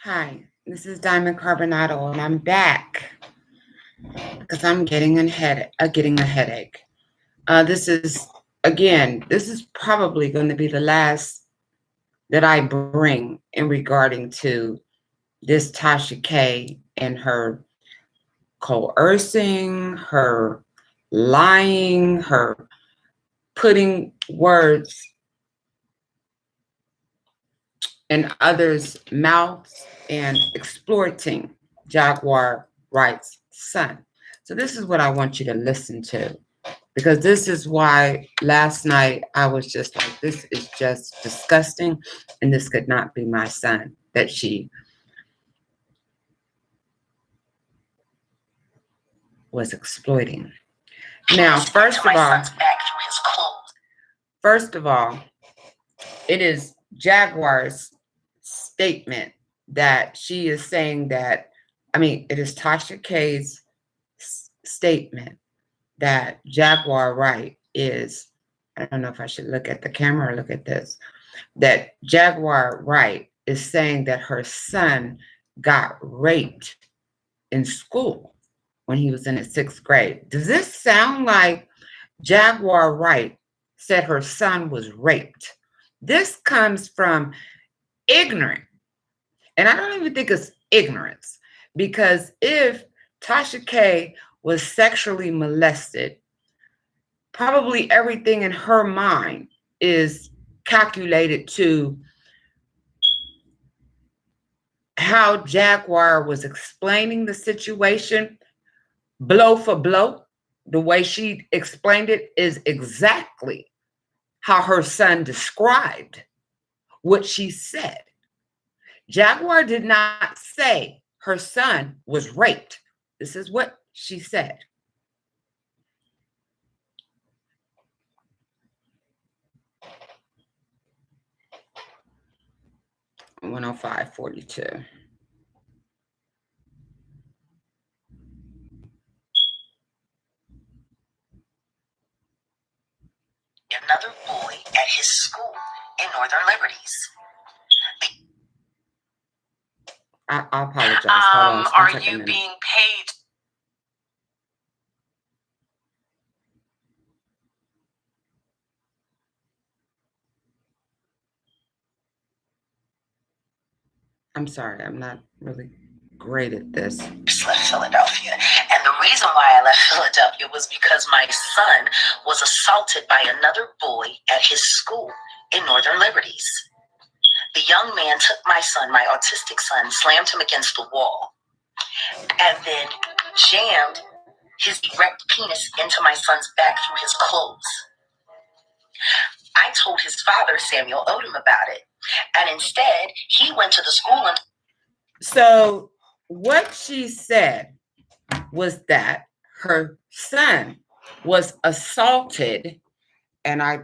Hi, this is Diamond Carbonado, and I'm back because I'm getting a headache. This is again. This is probably going to be the last that I bring in regarding to this Tasha K and her coercing, her lying, her putting words in others' mouths and exploiting Jaguar Wright's son. So this is what I want you to listen to, because this is why last night I was just like, this is just disgusting, and this could not be my son that she was exploiting. Now, first of all, it is Jaguar's statement that she is saying that, it is Tasha K's statement that Jaguar Wright is, I don't know if I should look at the camera or look at this, that Jaguar Wright is saying that her son got raped in school when he was in his 6th grade. Does this sound like Jaguar Wright said her son was raped? This comes from ignorant. And I don't even think it's ignorance, because if Tasha K was sexually molested, probably everything in her mind is calculated to how Jaguar was explaining the situation, blow for blow. The way she explained it is exactly how her son described what she said. Jaguar did not say her son was raped. This is what she said. "105:42. Another boy at his school in Northern Liberties. I apologize. Hold on. Are you being paid? I'm sorry. I'm not really great at this. Left Philadelphia. And the reason why I left Philadelphia was because my son was assaulted by another boy at his school in Northern Liberties. The young man took my son, my autistic son, slammed him against the wall, and then jammed his erect penis into my son's back through his clothes. I told his father, Samuel Odom, about it, and instead he went to the school and... So what she said was that her son was assaulted, and I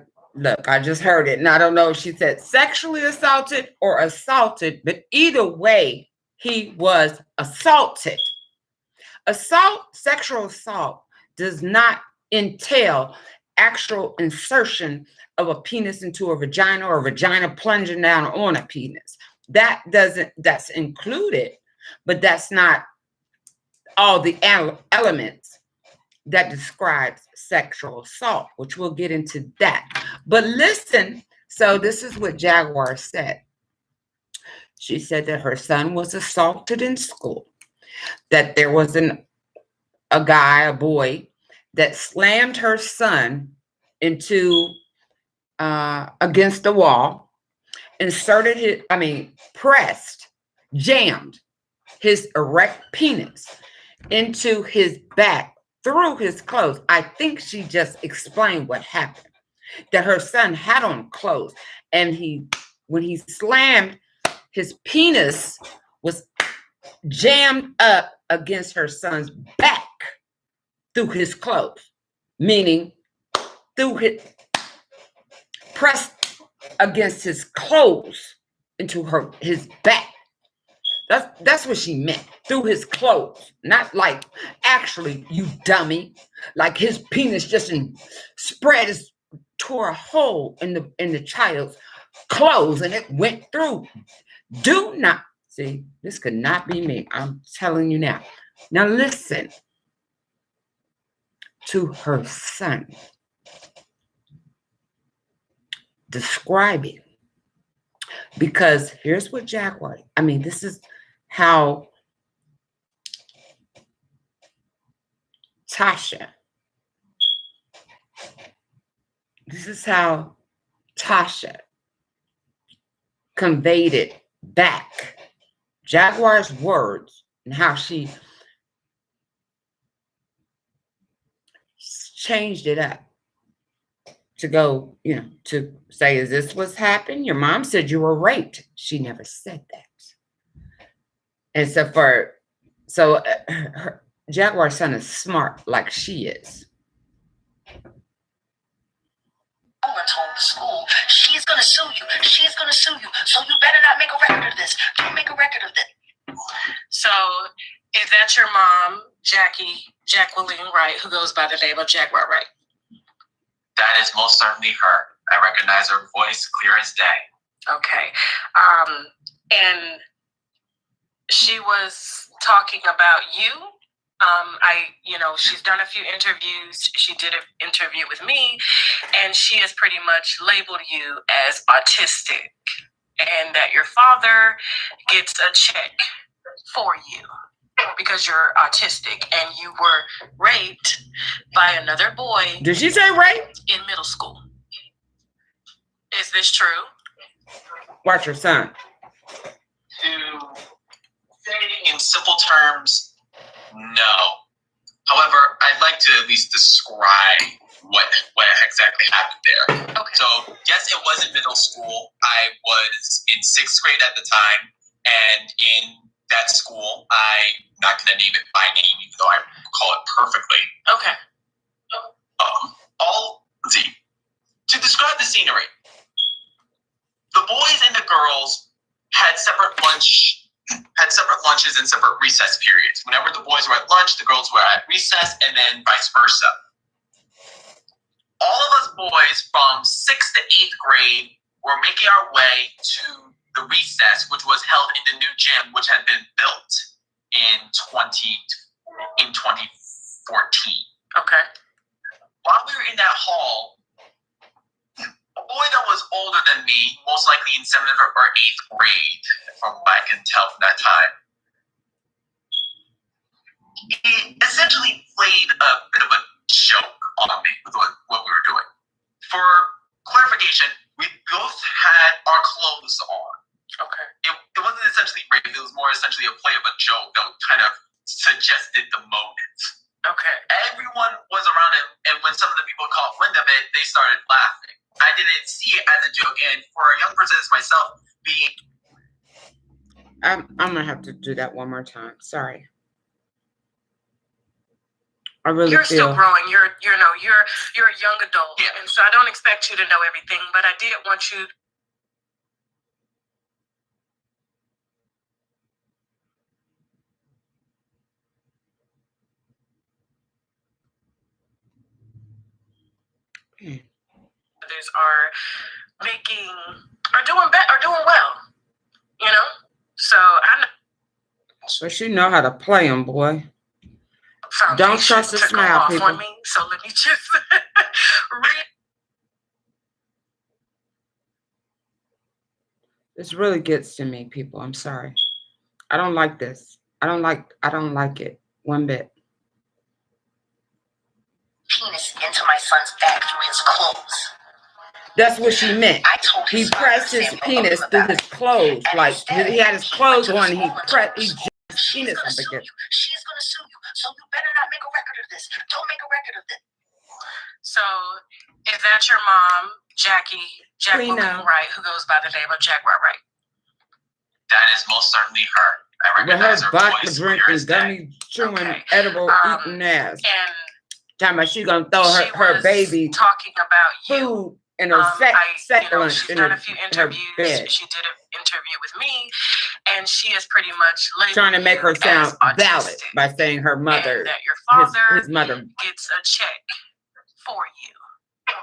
just heard it, and I don't know if she said sexually assaulted or assaulted, but either way, he was assaulted. Sexual assault does not entail actual insertion of a penis into a vagina or a vagina plunging down on a penis. That's included, but that's not all the elements that describes sexual assault, which we'll get into that. But listen, so this is what Jaguar said. She said that her son was assaulted in school, that there was a boy, that slammed her son into against the wall, pressed, jammed his erect penis into his back through his clothes. I think she just explained what happened, that her son had on clothes, and when he slammed, his penis was jammed up against her son's back through his clothes, meaning pressed against his clothes into his back. That's what she meant, through his clothes, not like actually, you dummy, like his penis just tore a hole in the child's clothes and it went through. Do not See, this could not be me. I'm telling you now. Now listen to her son describing, because here's what Jaguar, this is how Tasha, this is how Tasha conveyed it back. Jaguar's words and how she changed it up to go, to say, is this what's happened? Your mom said you were raped. She never said that. And so her Jaguar's son is smart like she is. Told the school, she's gonna sue you. She's gonna sue you. So you better not make a record of this. Don't make a record of this. So is that your mom, Jacqueline Wright, who goes by the name of Jaguar Wright? That is most certainly her. I recognize her voice clear as day. Okay. And she was talking about you. She's done a few interviews. She did an interview with me, and she has pretty much labeled you as autistic, and that your father gets a check for you because you're autistic, and you were raped by another boy. Did she say rape? In middle school. Is this true? Watch your son. To say in simple terms, no. However, I'd like to at least describe what exactly happened there. Okay. So, yes, it was in middle school. I was in 6th grade at the time, and in that school, I'm not going to name it by name, even though I recall it perfectly. Okay. Let's see. To describe the scenery, the boys and the girls had separate lunches and separate recess periods. Whenever the boys were at lunch, the girls were at recess, and then vice versa. All of us boys from 6th to 8th grade were making our way to the recess, which was held in the new gym, which had been built in 2014. Okay. While we were in that hall, a boy that was older than me, most likely in 7th or 8th grade, from what I can tell from that time, he essentially played a bit of a joke on me with what we were doing. For clarification, we both had our clothes on. Okay. It wasn't essentially rape, it was more essentially a play of a joke that kind of suggested the motive. Okay. Everyone was around him, and when some of the people caught wind of it, they started laughing. I didn't see it as a joke, and for a young person as myself, being... I'm gonna have to do that one more time. Sorry. I really You're feel still growing. You're a young adult, Yeah. and so I don't expect you to know everything, but I did want you. Others are doing well, So I know. so she know how to play them, boy. Don't trust the smile, people. On me, so let me just read. This really gets to me, people. I'm sorry. I don't like this. I don't like it one bit. Penis into my son's back through his clothes. That's what she meant. I told He pressed his penis through his clothes. Like he had his clothes on. He jammed his penis up against. She's gonna sue you, so you better not make a record of this. Don't make a record of this. So, is that your mom, Jacqueline Wright, who goes by the name of Jaguar Wright? That is most certainly her. I recognize her voice clear as day. Gummy, chewing, edible, eating ass. And talking about she's gonna throw her baby talking about food in her sex she's done a few interviews. She did an interview with me, and she is pretty much trying to make her sound valid by saying her mother, and that your father his mother gets a check for you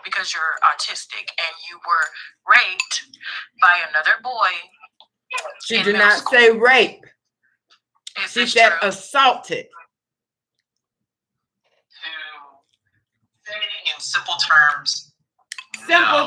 because you're autistic and you were raped by another boy She did not say rape. She said assaulted. To say in simple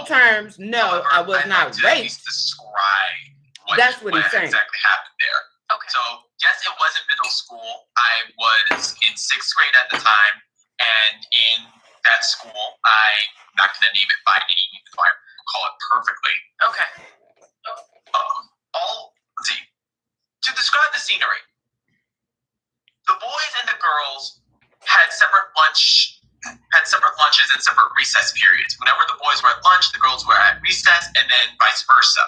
terms, no, I was not raped. Describe That's what he's saying. Exactly happened there. Okay. So yes, it was in middle school. I was in 6th grade at the time, and in that school, I'm not going to name it by name, even though I recall it perfectly. Okay. Let's see. To describe the scenery, the boys and the girls had separate lunches and separate recess periods. Whenever the boys were at lunch, the girls were at recess, and then vice versa.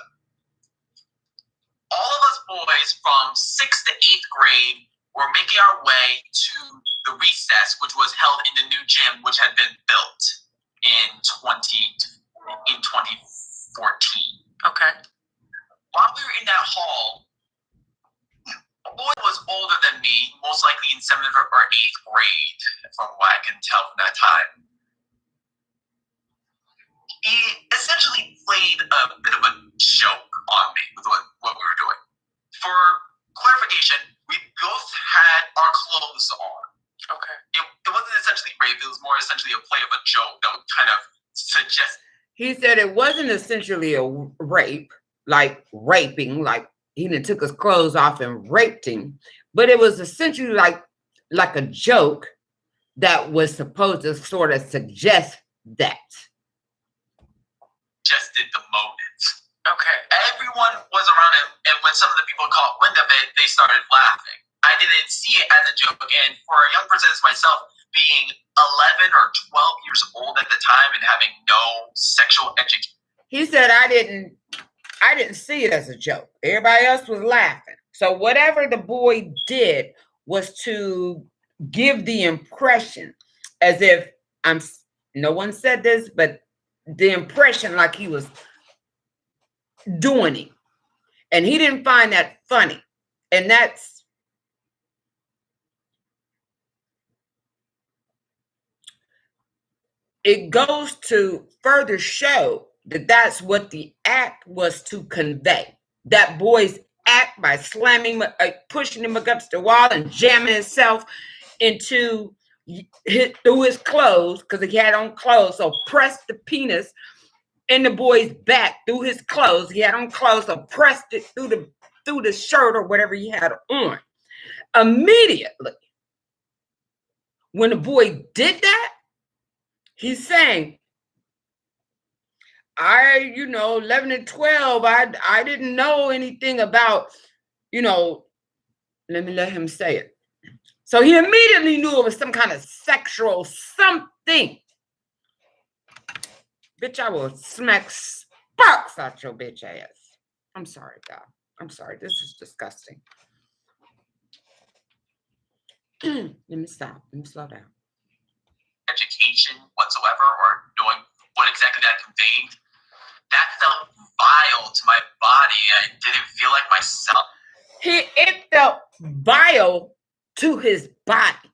All of us boys from 6th to 8th grade were making our way to the recess, which was held in the new gym, which had been built in 2014. Okay. While we were in that hall, a boy was older than me, most likely in 7th or 8th grade, from what I can tell from that time. He essentially played a bit of a joke on me with what we were doing. For clarification, we both had our clothes on. Okay. It wasn't essentially rape, it was more essentially a play of a joke that would kind of suggest. He said it wasn't essentially a rape, like raping, like he done took his clothes off and raped him, but it was essentially like a joke that was supposed to sort of suggest that. Suggested the motives. Okay. Everyone was around him, and when some of the people caught wind of it, they started laughing. I didn't see it as a joke, and for a young person as myself, being 11 or 12 years old at the time and having no sexual education. He said, I didn't see it as a joke. Everybody else was laughing. So whatever the boy did was to give the impression as if no one said this, but the impression like he was doing it. And he didn't find that funny. And it goes to further show that that's what the act was to convey. That boy's act by slamming, pushing him against the wall and jamming himself through his clothes, because he had on clothes, so pressed the penis in the boy's back through his clothes. He had on clothes, so pressed it through the shirt or whatever he had on. Immediately, when the boy did that, he's saying, 11 and 12, I didn't know anything about, let me let him say it. So he immediately knew it was some kind of sexual something. Bitch, I will smack sparks out your bitch ass. I'm sorry, God. I'm sorry. This is disgusting. Let me stop. Let me slow down. Education whatsoever, or knowing what exactly that conveyed. That felt vile to my body. I didn't feel like myself. It felt vile to his body.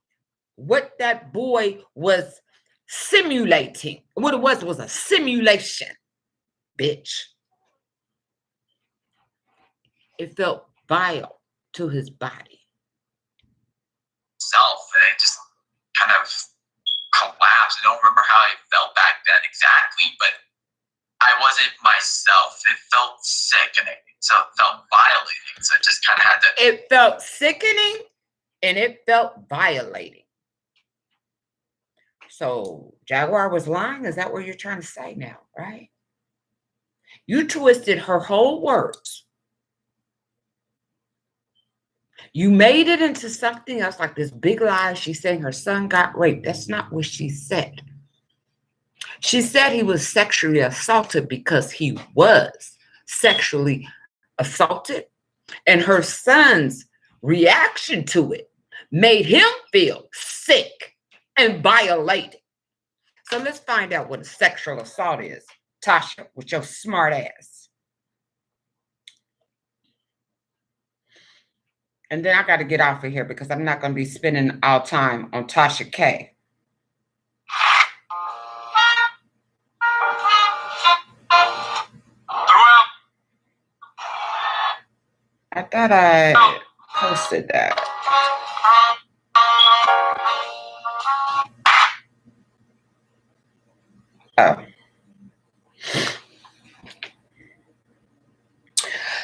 What that boy was simulating. What it was a simulation, bitch. It felt vile to his body. And it just kind of collapsed. I don't remember how I felt back then exactly, but I wasn't myself. It felt sickening. So it felt violating. So it just kind of had to. It felt sickening and it felt violating. So Jaguar was lying? Is that what you're trying to say now, right? You twisted her whole words. You made it into something else, like this big lie. She's saying her son got raped. That's not what she said. She said he was sexually assaulted because he was sexually assaulted. And her son's reaction to it made him feel sick and violated. So let's find out what a sexual assault is, Tasha, with your smart ass. And then I got to get off of here because I'm not going to be spending all time on Tasha K. I thought I posted that. Oh.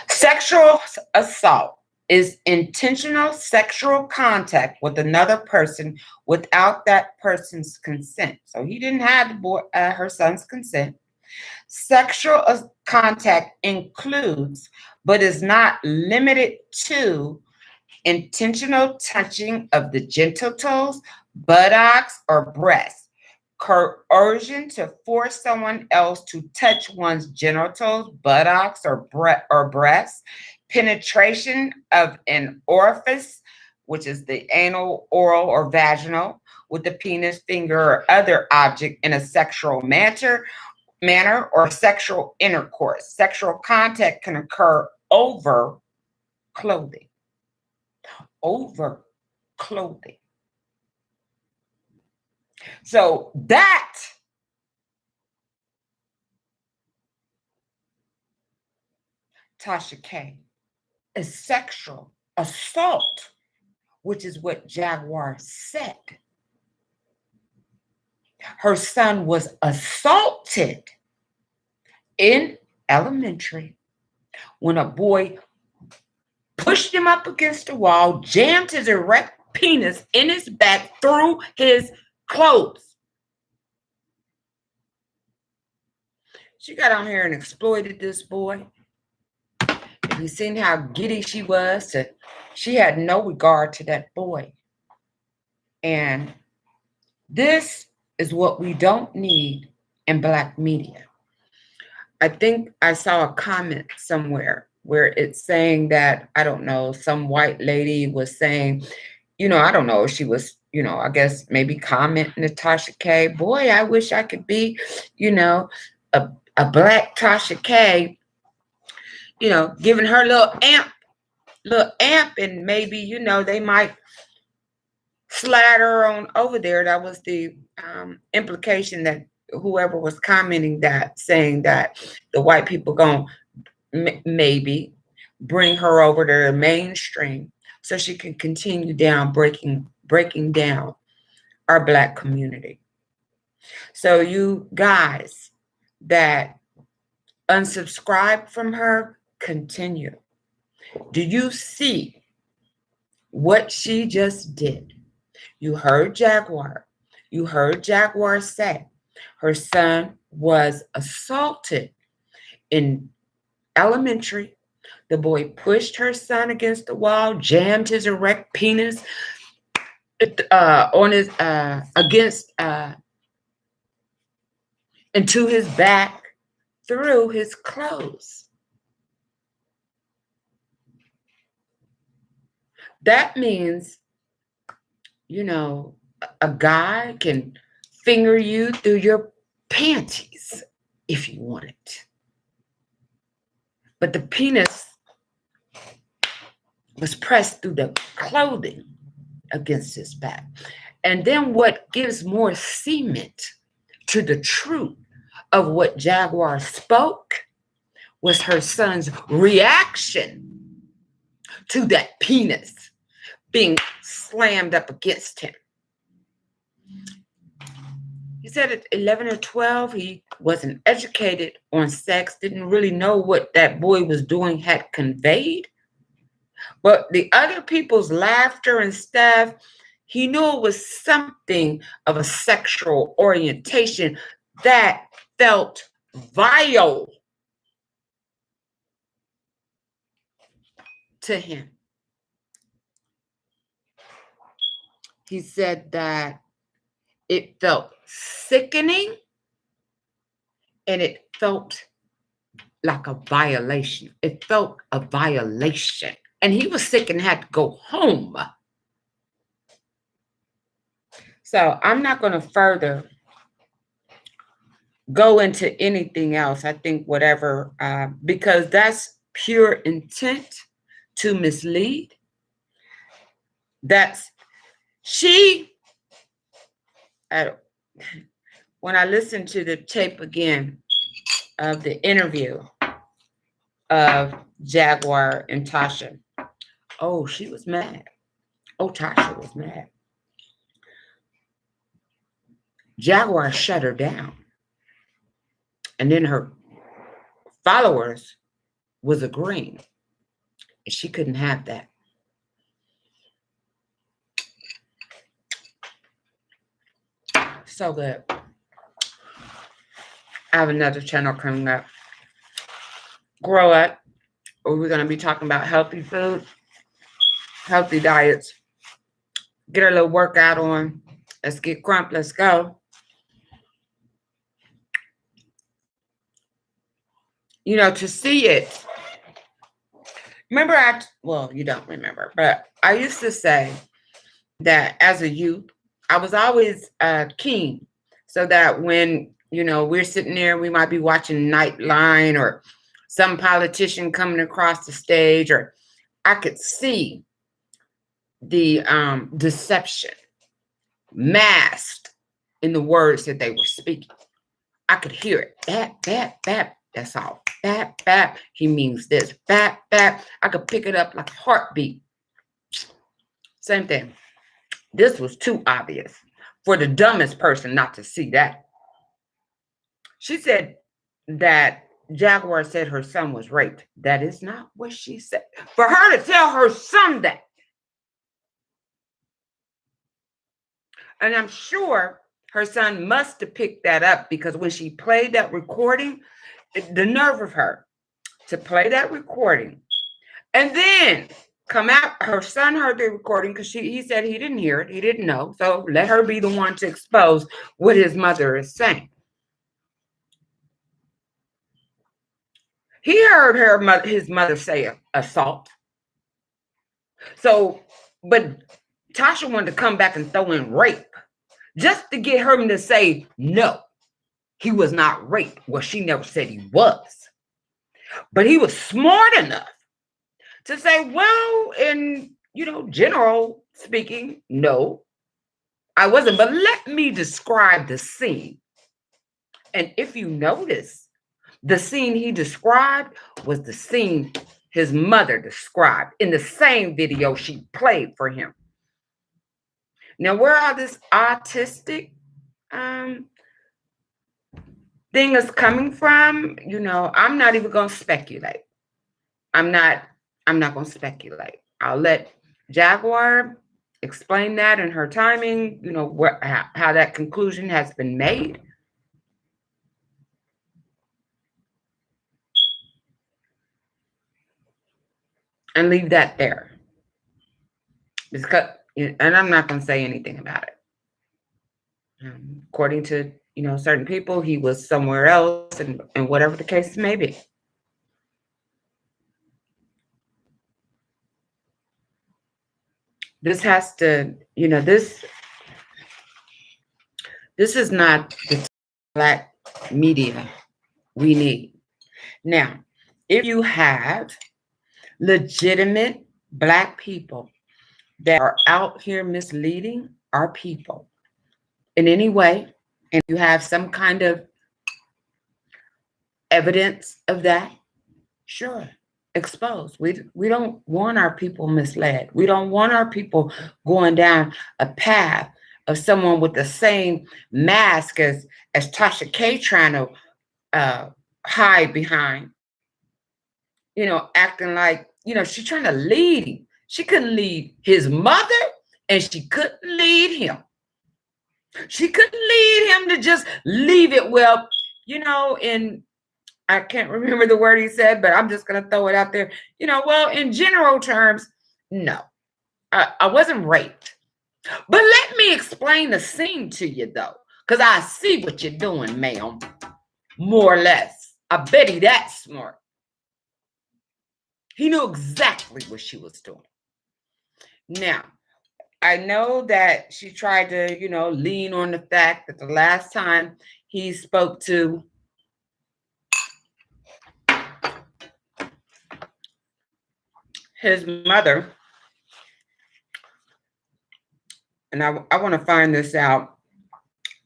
Sexual assault is intentional sexual contact with another person without that person's consent. So he didn't have her son's consent. Sexual contact includes, but is not limited to, intentional touching of the genitals, buttocks, or breasts, coercion to force someone else to touch one's genitals, buttocks, or breasts, penetration of an orifice, which is the anal, oral, or vaginal, with the penis, finger, or other object in a sexual manner, or sexual intercourse. Sexual contact can occur over clothing. Over clothing. So that Tasha K is sexual assault, which is what Jaguar said. Her son was assaulted in elementary when a boy pushed him up against the wall, jammed his erect penis in his back through his clothes. She got on here and exploited this boy. If you seen how giddy she was, she had no regard to that boy. And this is what we don't need in Black media. I think I saw a comment somewhere where it's saying that, I don't know, some white lady was saying, I don't know, she was, I guess maybe commenting to Tasha K. Boy, I wish I could be, a Black Tasha K, giving her little amp, and maybe, they might slide her on over there. That was the implication that whoever was commenting that, saying that the white people gonna maybe bring her over to the mainstream so she can continue down breaking down our Black community. So you guys that unsubscribe from her, continue. Do you see what she just did? You heard Jaguar. You heard Jaguar say her son was assaulted in elementary. The boy pushed her son against the wall, jammed his erect penis on his against into his back through his clothes. That means, a guy can finger you through your panties if you want it. But the penis was pressed through the clothing against his back. And then what gives more cement to the truth of what Jaguar spoke was her son's reaction to that penis being slammed up against him. He said at 11 or 12, he wasn't educated on sex, didn't really know what that boy was doing had conveyed. But the other people's laughter and stuff, he knew it was something of a sexual orientation that felt vile to him. He said that it felt sickening and it felt like a violation. It felt a violation. And he was sick and had to go home. So I'm not going to further go into anything else. I think whatever, because that's pure intent to mislead. That's when I listened to the tape again of the interview of Jaguar and Tasha, Oh, she was mad. Oh, Tasha was mad. Jaguar shut her down. And then her followers was agreeing. And she couldn't have that. So good. I have another channel coming up. Grow Up. Where we're going to be talking about healthy food, healthy diets. Get a little workout on. Let's get crump. Let's go. You know, to see it. Remember, well, you don't remember, but I used to say that as a youth, I was always keen, so that when, you know, we're sitting there, we might be watching Nightline or some politician coming across the stage, or I could see the deception masked in the words that they were speaking. I could hear it. Bap. That's all. Bap. He means this. Bap. I could pick it up like a heartbeat. Same thing. This was too obvious for the dumbest person not to see that. She said that Jaguar said her son was raped. That is not what she said. For her to tell her son that. And I'm sure her son must have picked that up, because when she played that recording, the nerve of her to play that recording and then come out. Her son heard the recording because he said he didn't hear it. He didn't know. So let her be the one to expose what his mother is saying. He heard his mother say assault. So, but Tasha wanted to come back and throw in rape just to get him to say, no, he was not raped. Well, she never said he was. But he was smart enough to say, well, in, you know, general speaking, no, I wasn't. But let me describe the scene. And if you notice, the scene he described was the scene his mother described in the same video she played for him. Now, where all this autistic thing is coming from, you know, I'm not even going to speculate. I'm not going to speculate. I'll let Jaguar explain that in her timing, you know, how that conclusion has been made. And leave that there. Because, and I'm not going to say anything about it. According to, you know, certain people, he was somewhere else, and whatever the case may be. This has to, you know, this is not the Black media we need. Now, if you have legitimate Black people that are out here misleading our people in any way, and you have some kind of evidence of that, sure, expose. We don't want our people misled. We don't want our people going down a path of someone with the same mask as Tasha K trying to hide behind. You know, acting like, you know, she's trying to lead him. She couldn't lead his mother, and she couldn't lead him. She couldn't lead him to just leave it. Well, you know, I can't remember the word he said, but I'm just going to throw it out there. You know, well, in general terms, no, I wasn't raped. But let me explain the scene to you, though, because I see what you're doing, ma'am, more or less. I bet he that smart. He knew exactly what she was doing. Now, I know that she tried to, you know, lean on the fact that the last time he spoke to his mother, and I want to find this out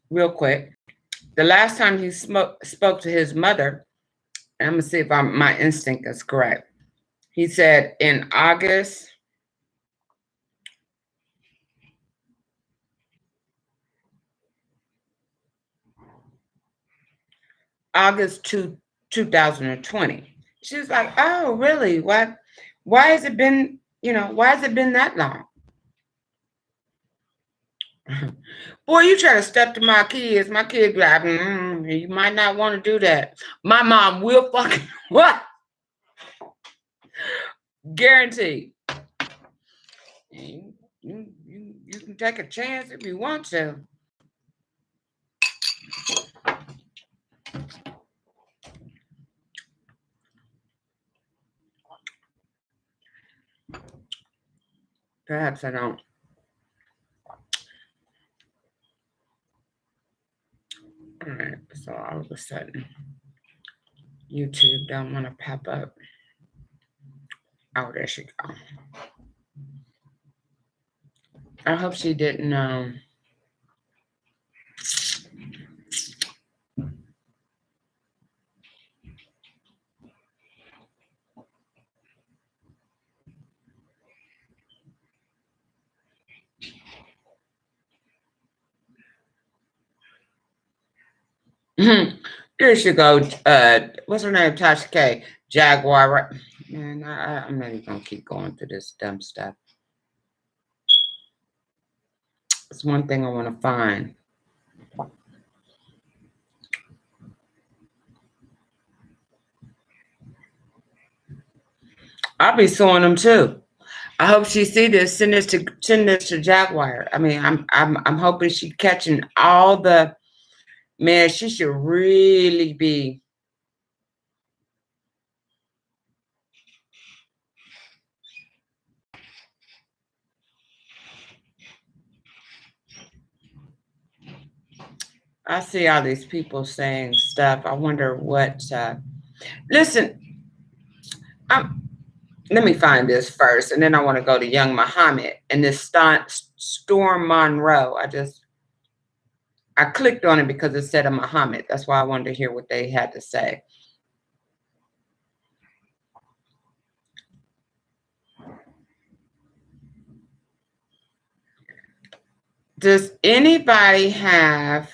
real quick. The last time he spoke to his mother, and I'm going to see if my instinct is correct. He said in August August 2020. She was like, oh, really? What? Why has it been, why has it been that long? Boy, you try to step to my kids. My kids be like, you might not want to do that. My mom will fucking, what? Guaranteed. You can take a chance if you want to. Perhaps I don't. All right, so all of a sudden, YouTube don't want to pop up. Oh, there she go. I hope she didn't. There she go. What's her name? Tasha K. Jaguar. Right? Man, I'm not even gonna keep going through this dumb stuff. It's one thing I want to find. I'll be suing them too. I hope she see this. Send this to Jaguar. I mean, I'm hoping she catching all the. Man, she should really be. I see all these people saying stuff. I wonder what. Listen, let me find this first, and then I want to go to Young Muhammad and this Storm Monroe. I clicked on it because it said a Muhammad. That's why I wanted to hear what they had to say. Does anybody have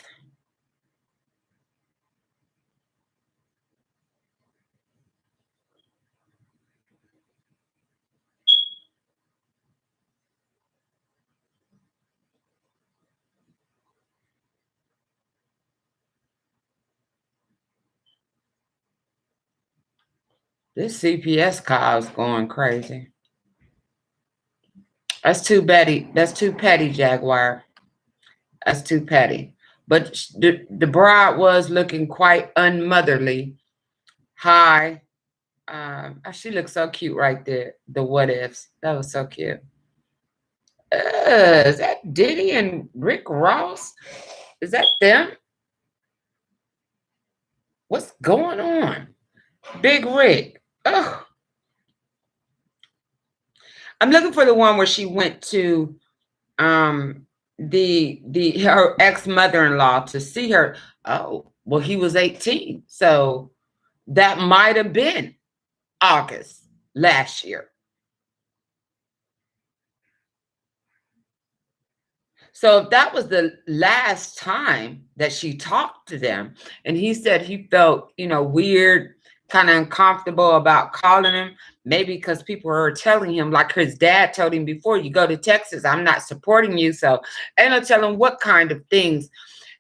this CPS call is going crazy? That's too petty. That's too petty, Jaguar. That's too petty. But the bride was looking quite unmotherly. Hi. She looks so cute right there. The what ifs. That was so cute. Is that Diddy and Rick Ross? Is that them? What's going on? Big Rick. Ugh. I'm looking for the one where she went to her ex-mother-in-law to see her. Oh, well, he was 18. So that might have been August last year. So if that was the last time that she talked to them, and he said he felt, weird, kind of uncomfortable about calling him, maybe because people are telling him, like his dad told him before, you go to Texas, I'm not supporting you. So, and I'll tell him what kind of things.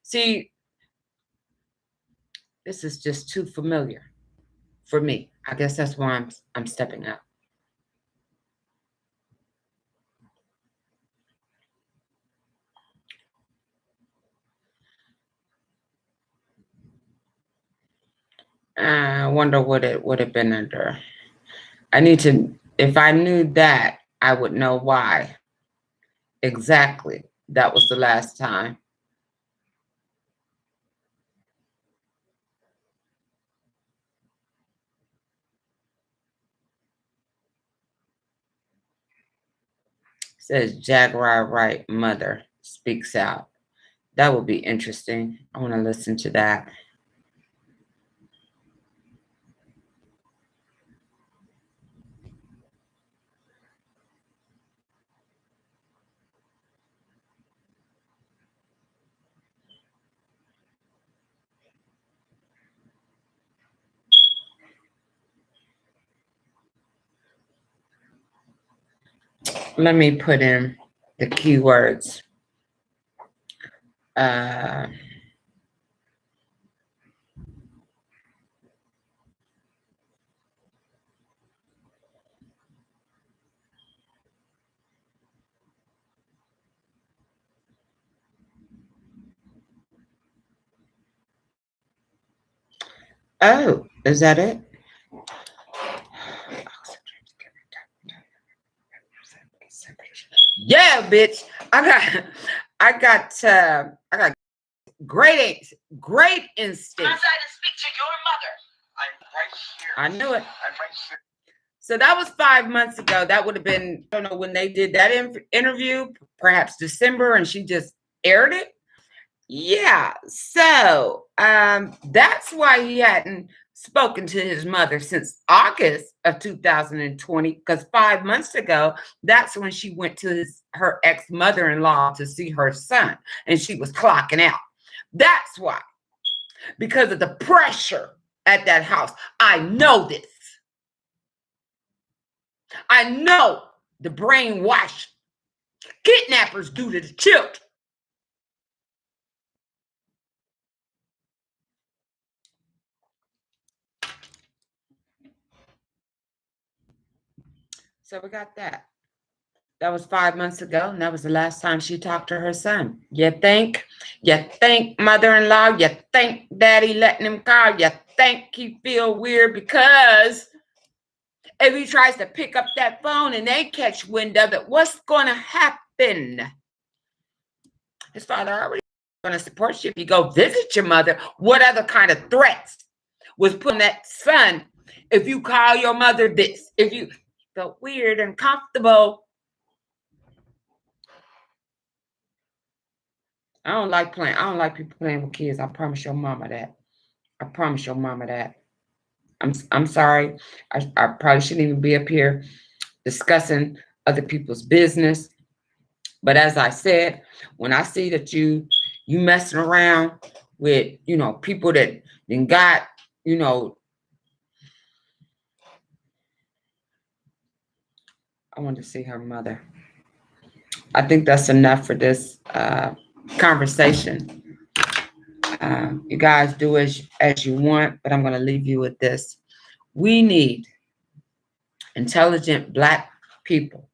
See, this is just too familiar for me. I guess that's why I'm stepping up. I wonder what it would have been under. If I knew that, I would know why. Exactly. That was the last time. Says Jaguar Right Mother speaks out. That would be interesting. I want to listen to that. Let me put in the keywords. Oh, is that it? Yeah, bitch. I got great instinct. I decided to speak to your mother. I'm right here. I knew it. I'm right here. So that was 5 months ago. That would have been, I don't know when they did that interview, perhaps December, and she just aired it. Yeah. So that's why he hadn't spoken to his mother since August of 2020, because 5 months ago, that's when she went to her ex-mother-in-law to see her son, and she was clocking out. That's why. Because of the pressure at that house. I know this. I know the brainwash kidnappers do to the children. So we got that. That was 5 months ago, and that was the last time she talked to her son. You think mother-in-law, you think daddy letting him call, you think he feel weird because if he tries to pick up that phone and they catch wind of it, what's going to happen? His father already going to support you if you go visit your mother. What other kind of threats was put on that son if you call your mother this? If you felt weird and comfortable. I don't like people playing with kids. I promise your mama that. I promise your mama that. I'm sorry. I probably shouldn't even be up here discussing other people's business. But as I said, when I see that you messing around with, people that then got, I want to see her mother. I think that's enough for this conversation. You guys do as you want, but I'm going to leave you with this. We need intelligent Black people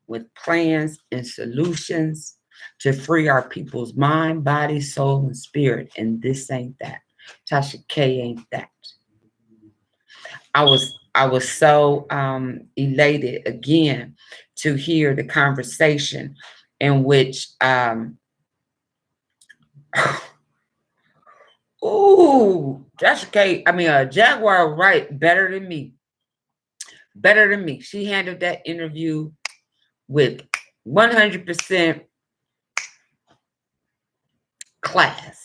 with plans and solutions to free our people's mind, body, soul, and spirit. And this ain't that. Tasha K ain't that. I was so elated again to hear the conversation in which Tasha K, Jaguar right better than me. Better than me. She handled that interview with 100% class.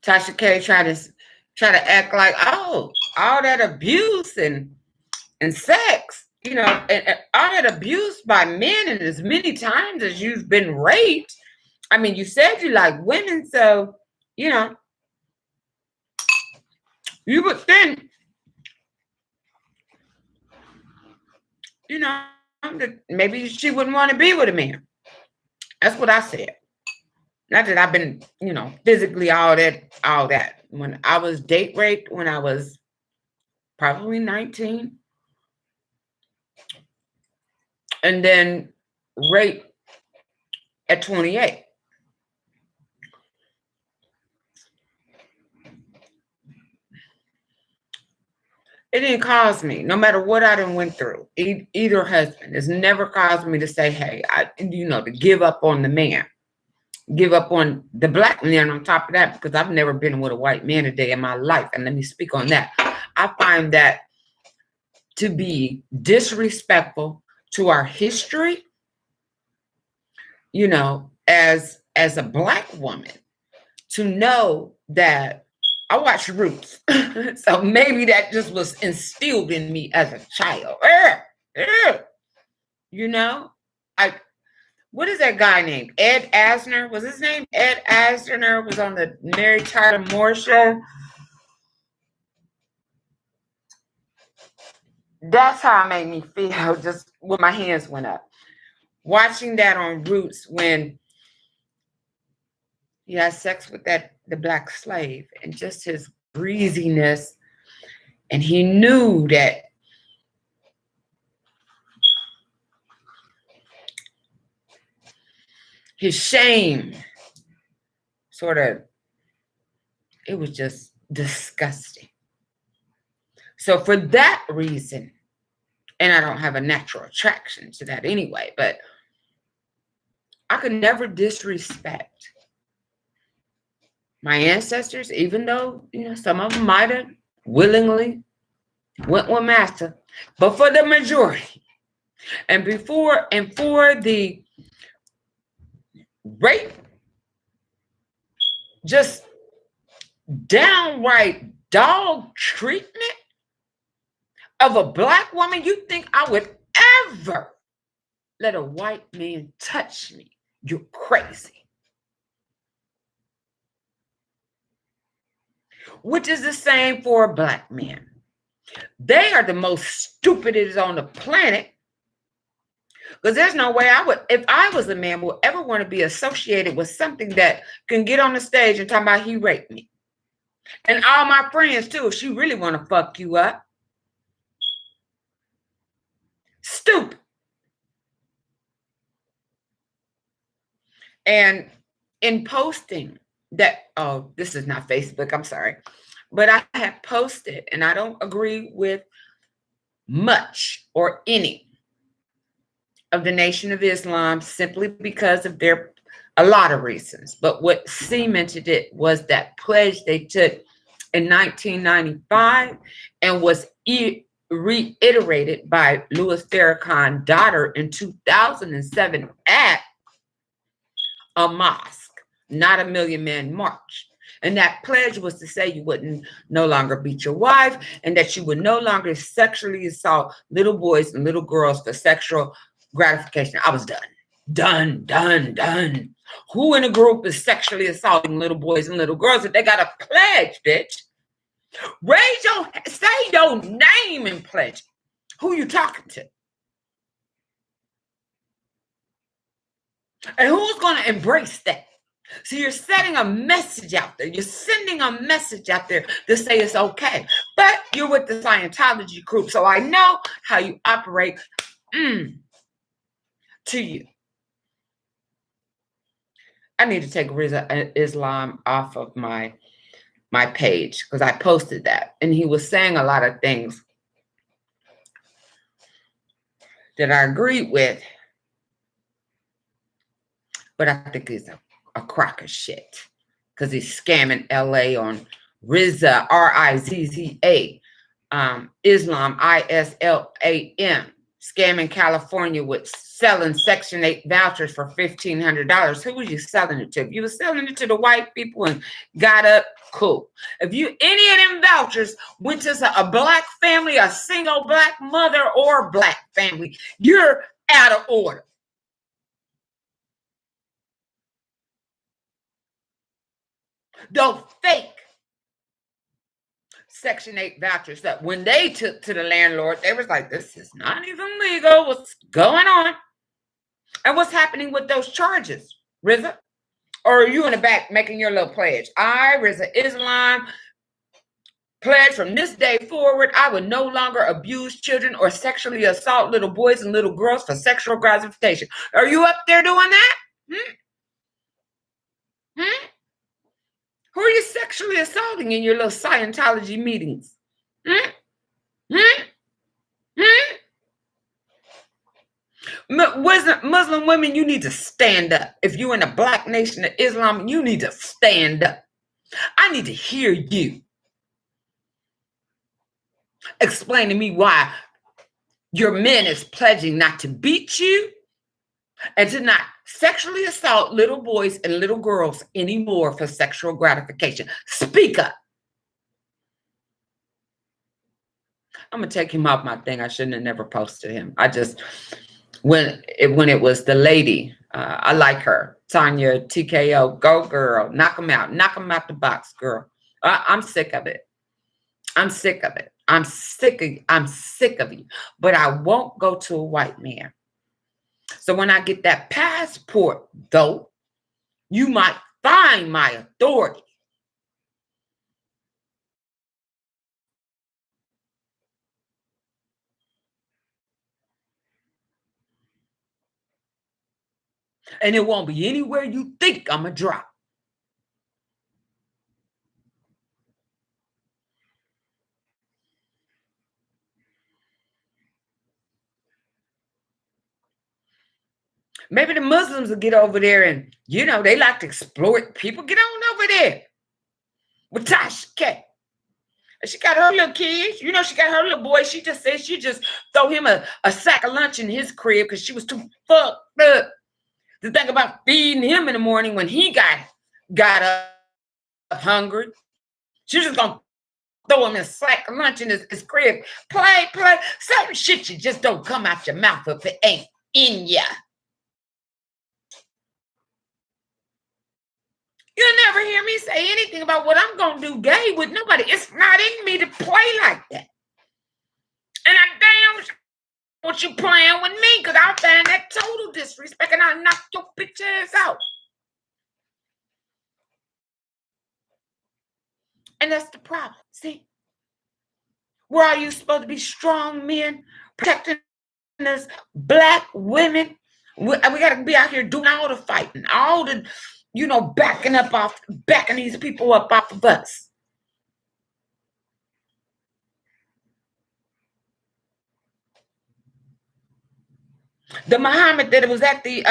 Tasha K try to act like, all that abuse and sex, and all that abuse by men, and as many times as you've been raped. I mean, you said you like women, so you would think, that maybe she wouldn't want to be with a man. That's what I said. Not that I've been, physically all that. When I was date raped when I was probably 19, and then raped at 28. It didn't cause me, no matter what I done went through, either husband has never caused me to say, hey, to give up on the man, give up on the Black man on top of that, because I've never been with a white man a day in my life. And let me speak on that. I find that to be disrespectful to our history, as a Black woman, to know that I watched Roots. So maybe that just was instilled in me as a child. What is that guy named? Ed Asner? Was his name Ed Asner? Was on the Mary Tyler Moore show. That's how it made me feel, just when my hands went up. Watching that on Roots when he had sex with the black slave and just his breeziness. And he knew that his shame sort of, it was just disgusting. So for that reason, and I don't have a natural attraction to that anyway, but I could never disrespect my ancestors, even though, some of them might have willingly went with master, but for the majority, and for the rape, just downright dog treatment of a black woman, you think I would ever let a white man touch me? You're crazy. Which is the same for black men. They are the most stupidest on the planet, because there's no way I would, if I was a man, would ever want to be associated with something that can get on the stage and talk about he raped me. And all my friends too, if she really want to fuck you up. Stupid. And in posting that, oh, this is not Facebook, I'm sorry, but I have posted, and I don't agree with much or any of the Nation of Islam simply because of a lot of reasons. But what cemented it was that pledge they took in 1995 and was reiterated by Louis Farrakhan's daughter in 2007 at a mosque, not a Million Man March. And that pledge was to say you wouldn't no longer beat your wife, and that you would no longer sexually assault little boys and little girls for sexual gratification. I was done. Who in a group is sexually assaulting little boys and little girls if they got a pledge, bitch? Say your name and pledge. Who you talking to? And who's going to embrace that? So you're setting a message out there. You're sending a message out there to say it's okay. But you're with the Scientology group, so I know how you operate. To you. I need to take Riza Islam off of my page because I posted that. And he was saying a lot of things that I agreed with. But I think he's a crock of shit because he's scamming LA on Rizza, Rizza, Islam, Islam, scamming California with selling Section 8 vouchers for $1,500. Who was you selling it to? If you were selling it to the white people and got up, cool. If any of them vouchers went to a black family, a single black mother or black family, you're out of order. Those fake Section 8 vouchers that when they took to the landlord, they was like, this is not even legal. What's going on? And what's happening with those charges, Rizza? Or are you in the back making your little pledge? I, Rizza Islam, pledge from this day forward, I would no longer abuse children or sexually assault little boys and little girls for sexual gratification. Are you up there doing that? Who are you sexually assaulting in your little Scientology meetings? Muslim women, you need to stand up. If you're in the Black Nation of Islam, you need to stand up. I need to hear you explain to me why your men is pledging not to beat you and to not sexually assault little boys and little girls anymore for sexual gratification. Speak up. I'm gonna take him off my thing. I shouldn't have never posted him. I just when it was the lady, I like her, Tanya TKO. Go girl, knock him out the box, girl. I'm sick of it. I'm sick of it. I'm sick of you. I'm sick of you. But I won't go to a white man. So when I get that passport, though, you might find my authority. And it won't be anywhere you think I'm going to drop. Maybe the Muslims will get over there and, they like to exploit people. Get on over there with Tasha K. She got her little kids. She got her little boy. She just said she just throw him a sack of lunch in his crib because she was too fucked up to think about feeding him in the morning when he got up hungry. She was just going to throw him a sack of lunch in his crib. Play. Certain shit you just don't come out your mouth if it ain't in ya. You'll never hear me say anything about what I'm going to do gay with nobody. It's not in me to play like that. And I damn what you playing with me, because I'll find that total disrespect and I'll knock your bitch ass out. And that's the problem. See? Where are you supposed to be strong men protecting us black women? We got to be out here doing all the fighting, all the, backing these people up off of us. The Muhammad that was at the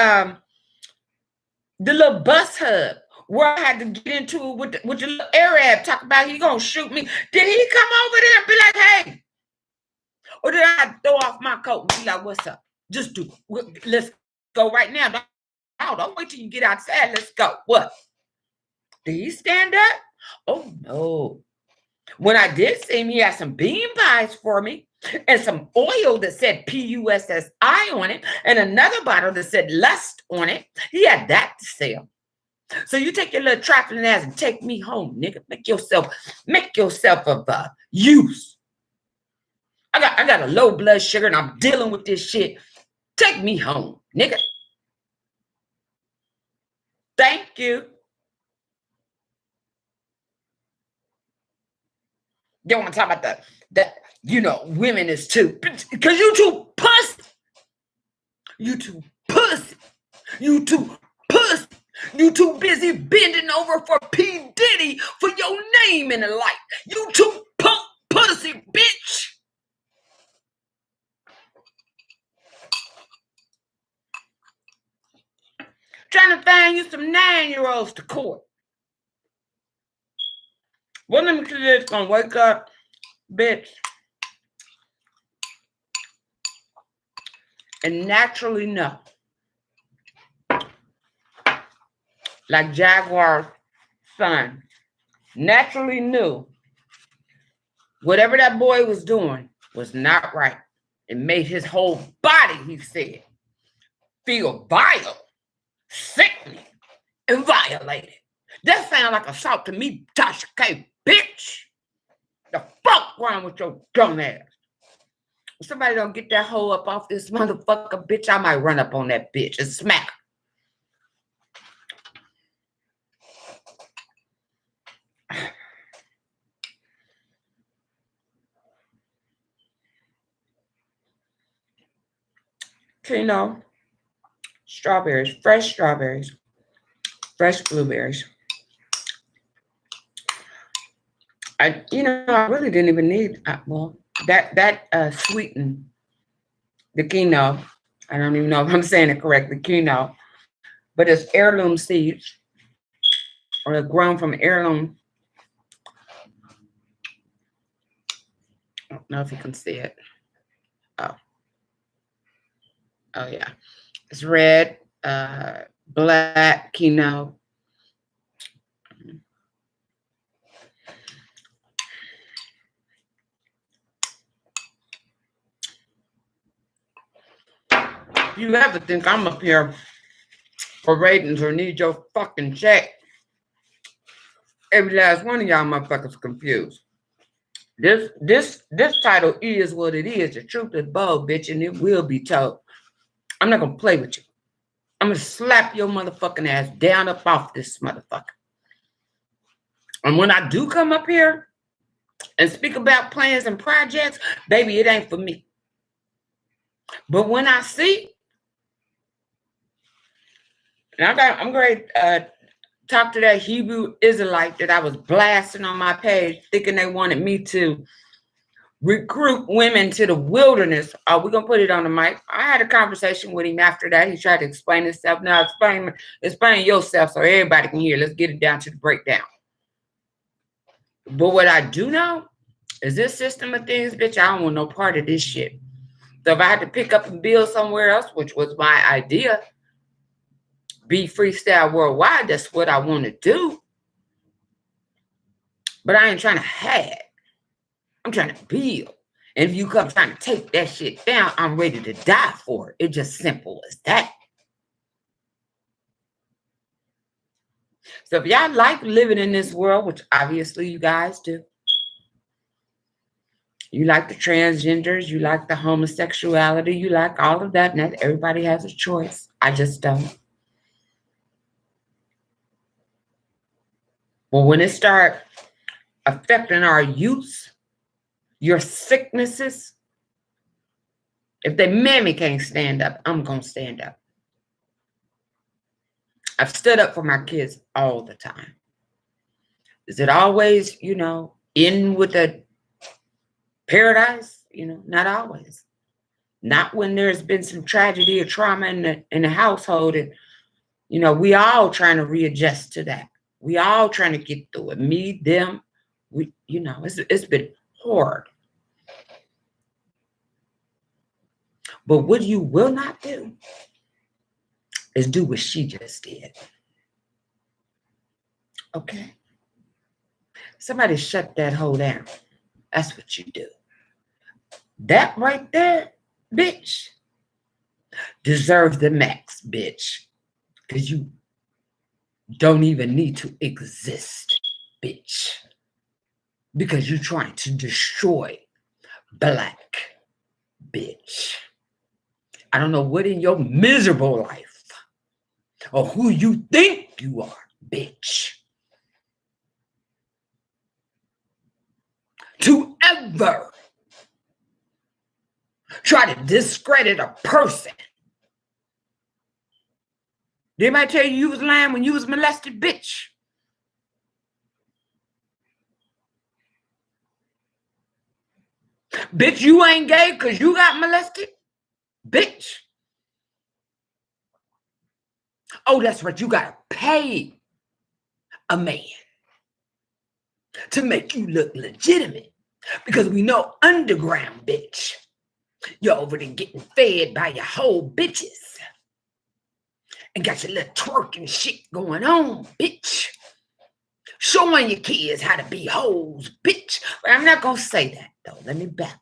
little bus hub where I had to get into it with the little Arab talk about he gonna shoot me. Did he come over there and be like, hey? Or did I throw off my coat and be like, what's up? Just do it. Let's go right now. Don't wait till you get outside. Let's go. What? Did he stand up? Oh, no. When I did see him, he had some bean pies for me and some oil that said PUSSI on it and another bottle that said Lust on it. He had that to sell. So you take your little trifling ass and take me home, nigga. Make yourself of use. I got a low blood sugar and I'm dealing with this shit. Take me home, nigga. Thank you. You want to talk about that women is too, because you too pussy. You too pussy. You too pussy. You too busy bending over for P. Diddy for your name in the light. You too punk pussy, bitch. Trying to find you some 9-year-olds to court. One of them kids gonna wake up, bitch, and naturally know. Like Jaguar's son naturally knew whatever that boy was doing was not right. It made his whole body, he said, feel vile, sickening, and violated. That sounds like assault to me, Tasha K, bitch. The fuck wrong with your dumb ass? If somebody don't get that hoe up off this motherfucker, bitch, I might run up on that bitch and smack her. Strawberries, fresh blueberries. I really didn't even need, that sweetened the quinoa. I don't even know if I'm saying it correctly, quinoa, but it's heirloom seeds, or grown from heirloom. I don't know if you can see it. Oh yeah, it's red, black quinoa. You ever think I'm up here for ratings or need your fucking check? Every last one of y'all motherfuckers confused. This title is what it is. The truth is bold, bitch, and it will be told. I'm not gonna play with you. I'm gonna slap your motherfucking ass down up off this motherfucker. And when I do come up here and speak about plans and projects, baby, it ain't for me. But when I see, and I'm going to talk to that Hebrew Israelite that I was blasting on my page, thinking they wanted me to recruit women to the wilderness. Oh, we're gonna put it on the mic. I had a conversation with him after that. He tried to explain himself. Now explain yourself so everybody can hear. Let's get it down to the breakdown. But what I do know is this system of things, bitch, I don't want no part of this shit. So if I had to pick up and build somewhere else, which was my idea, be freestyle worldwide, that's what I want to do. But I ain't trying to have. I'm trying to build. And if you come trying to take that shit down, I'm ready to die for it. It's just simple as that. So if y'all like living in this world, which obviously you guys do, you like the transgenders, you like the homosexuality, you like all of that, and everybody has a choice. I just don't. Well, when it starts affecting our youth, your sicknesses, if they mammy can't stand up, I'm going to stand up. I've stood up for my kids all the time. Is it always, in with the paradise? Not always. Not when there's been some tragedy or trauma in the household. And, we all trying to readjust to that. We all trying to get through it. Me, them, it's been hard. But what you will not do is do what she just did. Okay? Somebody shut that hoe down. That's what you do. That right there, bitch, deserves the max, bitch. Because you don't even need to exist, bitch. Because you're trying to destroy black, bitch. I don't know what in your miserable life or who you think you are, bitch, to ever try to discredit a person. They might tell you was lying when you was molested, bitch. Bitch, you ain't gay because you got molested, bitch. Oh, that's right. You got to pay a man to make you look legitimate. Because we know underground, bitch, you're over there getting fed by your whole bitches. And got your little twerking shit going on, bitch. Showing your kids how to be hoes, bitch. But I'm not going to say that, though. Let me back up.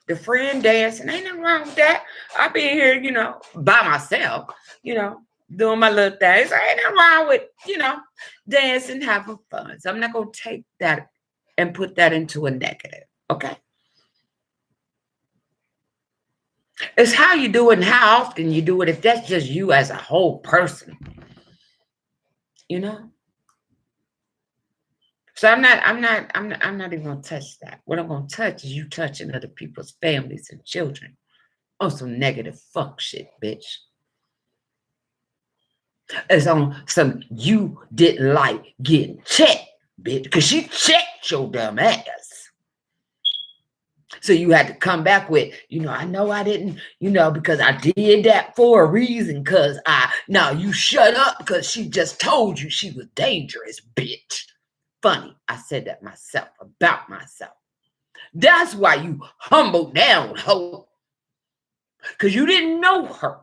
The friend dancing, ain't nothing wrong with that. I be here, by myself, doing my little things. Ain't nothing wrong with, dancing, having fun. So I'm not going to take that and put that into a negative, okay? It's how you do it and how often you do it. If that's just you as a whole person, So I'm not even gonna touch that. What I'm gonna touch is you touching other people's families and children on some negative fuck shit, bitch. It's on some you didn't like getting checked, bitch, because she checked your dumb ass. So you had to come back with, I know I didn't, because I did that for a reason, because now you shut up because she just told you she was dangerous, bitch. Funny, I said that myself, about myself. That's why you humbled down, hoe. Because you didn't know her.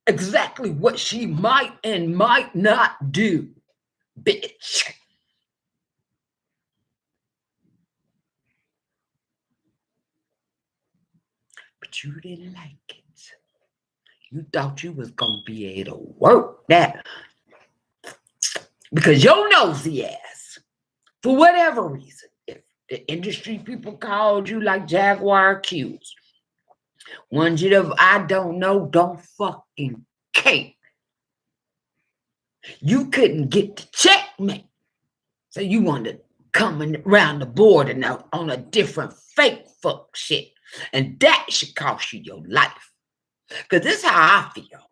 Exactly what she might and might not do, bitch. But you didn't like it. You thought you was going to be able to work that. Because your nosy ass, for whatever reason, The industry people called you like Jaguar Q's. Ones you that I don't know, don't fucking care. You couldn't get the checkmate. So you wanted to come around the board and on a different fake fuck shit. And that should cost you your life. Because this is how I feel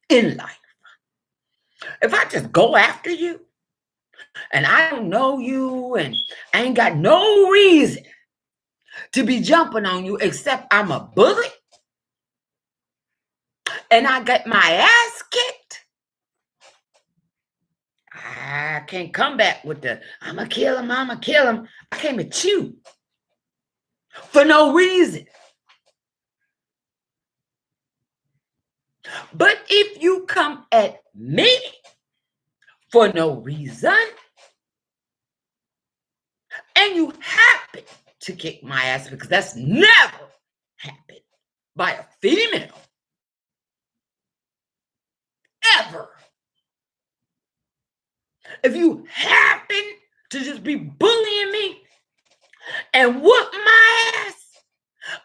in life. If I just go after you and I don't know you and I ain't got no reason to be jumping on you except I'm a bully and I got my ass kicked, I can't come back with the I'ma kill him. I came at you for no reason. But if you come at me for no reason and you happen to kick my ass, because that's never happened by a female ever. If you happen to just be bullying me and whoop my ass,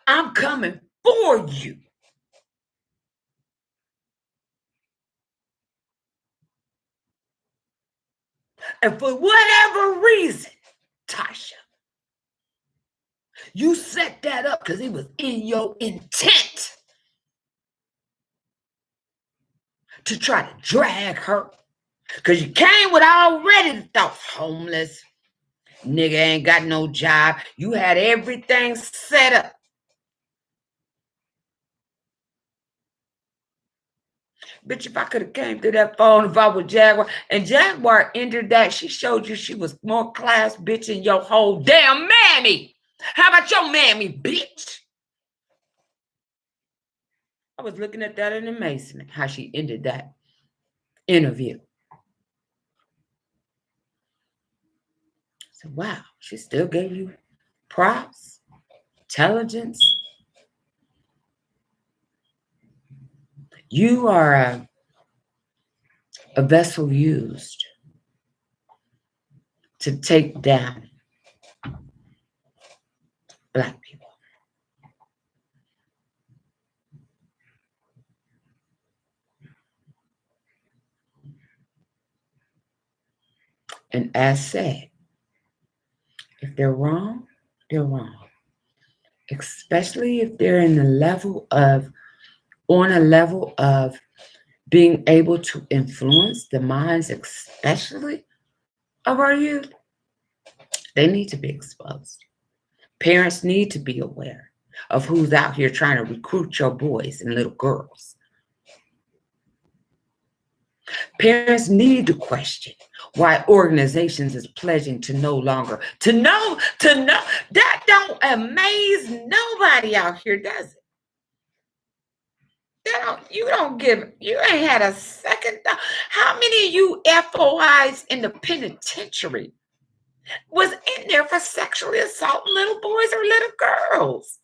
I'm coming for you. And for whatever reason, Tasha, you set that up because it was in your intent to try to drag her. Because you came with already the thoughts, homeless, nigga ain't got no job. You had everything set up. Bitch, if I could have came through that phone, if I was Jaguar, and Jaguar entered that, she showed you she was more class bitch than your whole damn mammy. How about your mammy, bitch? I was looking at that in amazement, how she ended that interview. So, wow, she still gave you props, intelligence. You are a vessel used to take down Black people. And as said, if they're wrong, they're wrong. Especially if they're on a level of being able to influence the minds, especially of our youth. They need to be exposed. Parents need to be aware of who's out here trying to recruit your boys and little girls. Parents need to question why organizations is pledging to know. That don't amaze nobody out here, does it? You ain't had a second thought. How many of you FOIs in the penitentiary was in there for sexually assaulting little boys or little girls?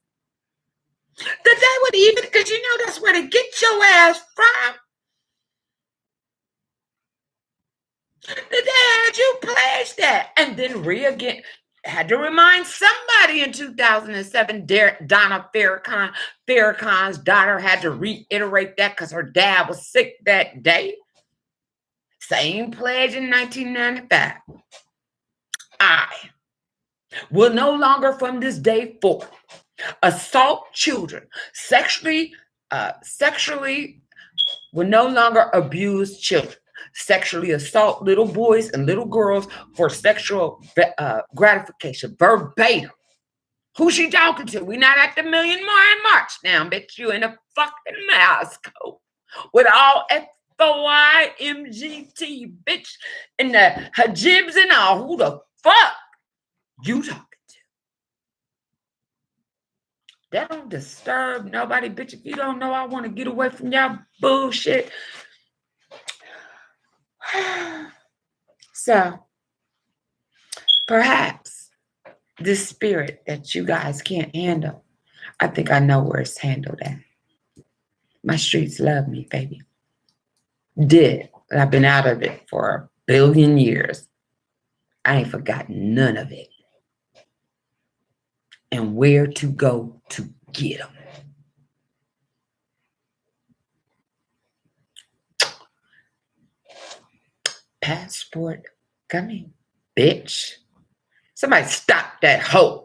That they would even, because you know that's where to get your ass from. That they had you pledge that. And then again, had to remind somebody in 2007, Donna Farrakhan's daughter had to reiterate that because her dad was sick that day. Same pledge in 1995. I will no longer from this day forth assault children, sexually will no longer abuse children, sexually assault little boys and little girls for sexual gratification, verbatim. Who's she talking to? We're not at the Million Mile March now, bitch. You in a fucking mask coat with all FOI, MGT, bitch, and the hijabs and all. Who the fuck you talking to? That don't disturb nobody, bitch. If you don't know, I want to get away from y'all bullshit. So, perhaps this spirit that you guys can't handle, I think I know where it's handled at. My streets love me, baby. Did. But I've been out of it for 1 billion years. I ain't forgotten none of it. and where to go to get them. Passport coming, bitch. Somebody stop that hoe.